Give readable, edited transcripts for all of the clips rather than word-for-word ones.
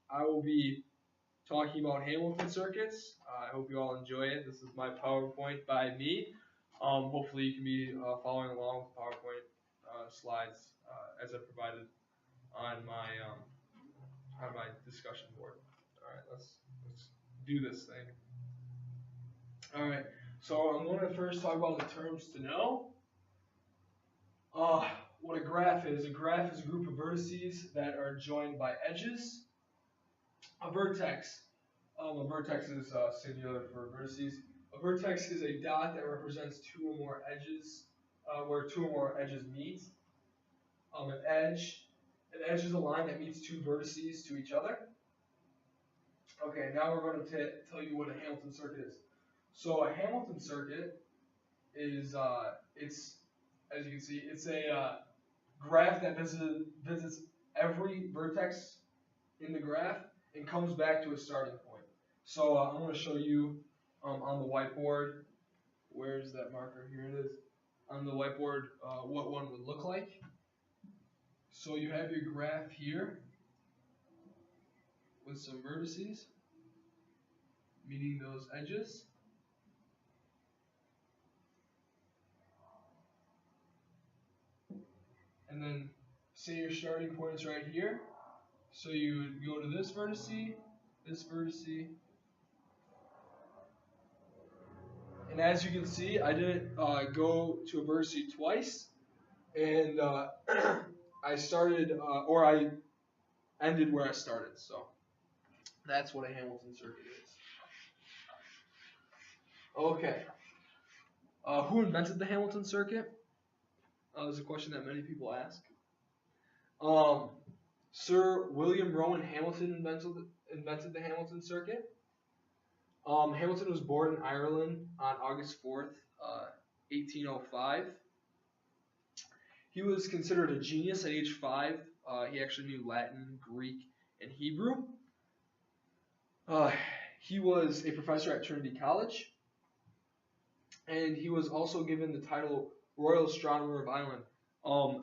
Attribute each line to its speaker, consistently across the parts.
Speaker 1: I will be talking about Hamilton circuits. I hope you all enjoy it. This is my PowerPoint by me. Hopefully you can be following along with PowerPoint slides as I provided on my discussion board. All right, let's do this thing. All right, so I'm going to first talk about the terms to know. What a graph is. A graph is a group of vertices that are joined by edges. A vertex is singular for vertices. A vertex is a dot that represents two or more edges, where two or more edges meet. An edge is a line that meets two vertices to each other. Okay, now we're going to tell you what a Hamilton circuit is. So a Hamilton circuit is, it's, as you can see, it's a graph that visits every vertex in the graph and comes back to a starting point. So I'm going to show you on the whiteboard. Where's that marker? Here it is. On the whiteboard, what one would look like. So you have your graph here with some vertices meeting those edges. And then say your starting point is right here. So you would go to this vertex, and as you can see, I didn't go to a vertex twice, and I started, or I ended where I started. So that's what a Hamilton circuit is. Okay. Who invented the Hamilton circuit? Is a question that many people ask. Sir William Rowan Hamilton invented the Hamilton circuit. Hamilton was born in Ireland on August 4th, 1805. He was considered a genius at age 5. He actually knew Latin, Greek, and Hebrew. He was a professor at Trinity College, and he was also given the title Royal Astronomer of Ireland.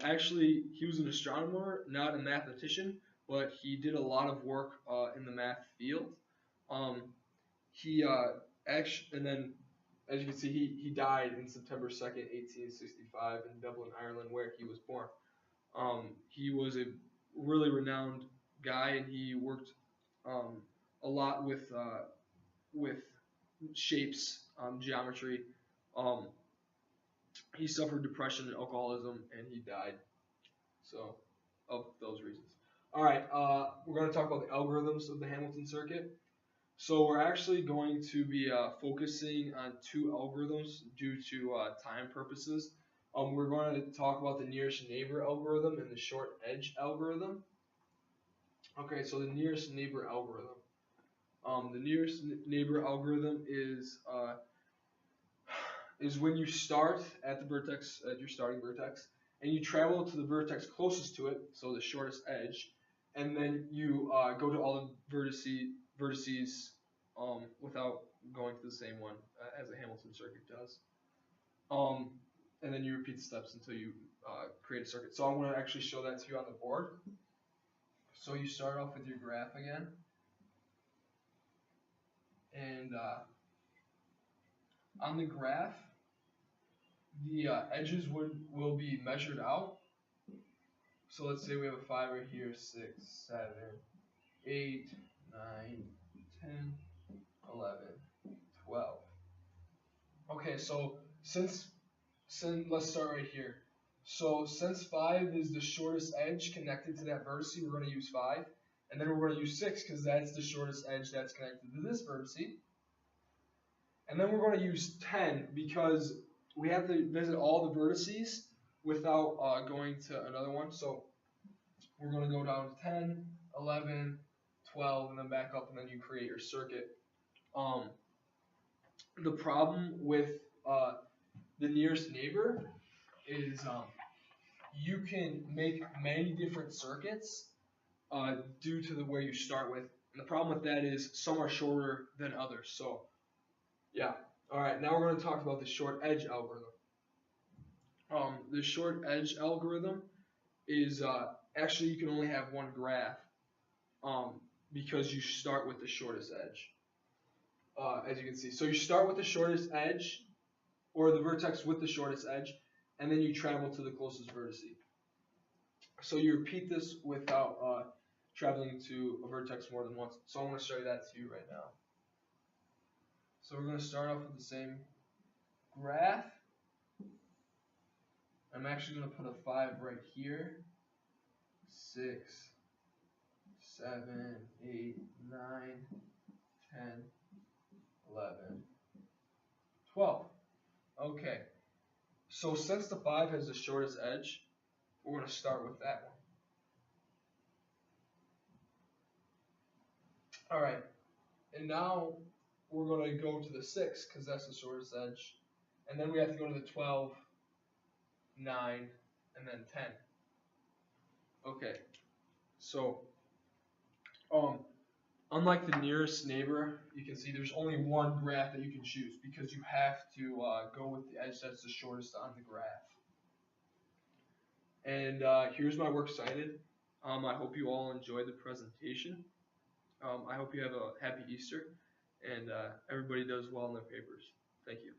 Speaker 1: Actually, he was an astronomer, not a mathematician, but he did a lot of work in the math field. And then, as you can see, he died in September 2nd, 1865 in Dublin, Ireland, where he was born. He was a really renowned guy, and he worked a lot with shapes, geometry. He suffered depression and alcoholism, and he died. So, of those reasons. All right, we're going to talk about the algorithms of the Hamilton circuit. So we're actually going to be focusing on two algorithms due to time purposes. We're going to talk about the nearest neighbor algorithm and the short edge algorithm. Okay, so the nearest neighbor algorithm. The nearest neighbor algorithm is when you start at the vertex, at your starting vertex, and you travel to the vertex closest to it, so the shortest edge, and then you go to all the vertices without going to the same one as a Hamilton circuit does. And then you repeat the steps until you create a circuit. So I'm going to actually show that to you on the board. So you start off with your graph again. And on the graph, the edges will be measured out. So let's say we have a 5 right here, 6, 7, 8, 9, 10, 11, 12. Okay, so since let's start right here. So since 5 is the shortest edge connected to that vertex, we're going to use 5. And then we're going to use 6 because that's the shortest edge that's connected to this vertex. And then we're going to use 10 because we have to visit all the vertices without going to another one. So we're going to go down to 10, 11, 12, and then back up, and then you create your circuit. The problem with the nearest neighbor is you can make many different circuits due to where you start with. And the problem with that is some are shorter than others. So yeah. All right, now we're going to talk about the short edge algorithm. The short edge algorithm is actually you can only have one graph. because you start with the shortest edge. As you can see, so you start with the shortest edge, or the vertex with the shortest edge, and then you travel to the closest vertex. So you repeat this without traveling to a vertex more than once. So I'm going to show you that to you right now. So we're going to start off with the same graph. I'm actually going to put a 5 right here. 6, 7, 8, 9, 10, 11, 12. Okay. So since the 5 has the shortest edge, we're going to start with that one. Alright. And now we're going to go to the 6 because that's the shortest edge. And then we have to go to the 12, 9, and then 10. Okay. So, unlike the nearest neighbor, you can see there's only one graph that you can choose because you have to go with the edge that's the shortest on the graph. And here's my works cited. I hope you all enjoyed the presentation. I hope you have a happy Easter and everybody does well in their papers. Thank you.